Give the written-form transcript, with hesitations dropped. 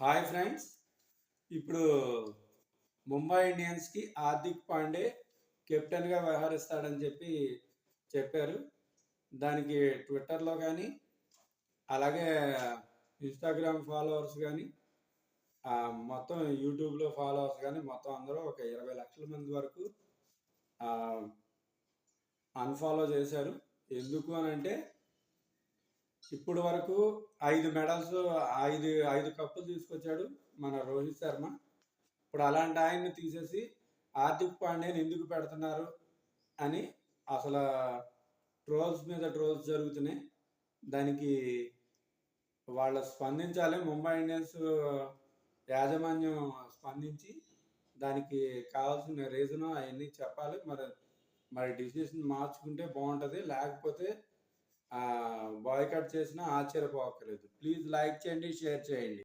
Hi friends. ఇప్పుడు ముంబై ఇండియన్స్కి హార్దిక్ పాండే కెప్టెన్గా వ్యవహరిస్తాడని చెప్పారు. దానికి ట్విట్టర్లో కానీ అలాగే ఇన్స్టాగ్రామ్ ఫాలోవర్స్ కానీ మొత్తం యూట్యూబ్లో ఫాలోవర్స్ కానీ మొత్తం అందరూ ఒక 20 లక్షల మంది వరకు అన్ఫాలో చేశారు. ఎందుకు అని అంటే ఇప్పుడు వరకు 5 మెడల్స్, ఐదు కప్పులు తీసుకొచ్చాడు మన రోహిత్ శర్మ. ఇప్పుడు అలాంటి ఆయన్ని తీసేసి హార్దిక్ పాండ్యాని ఎందుకు పెడుతున్నారు అని అసలు ట్రోల్స్ మీద ట్రోల్స్ జరుగుతున్నాయి. దానికి వాళ్ళు స్పందించాలి. ముంబై ఇండియన్స్ యాజమాన్యం స్పందించి దానికి కావాల్సిన రీజను అవన్నీ చెప్పాలి. మరి డిసిషన్ మార్చుకుంటే బాగుంటుంది. లేకపోతే బాయ్కాట్ చేసినా ఆశ్చర్యపోక్కర్లేదు. ప్లీజ్ లైక్ చేయండి, షేర్ చేయండి.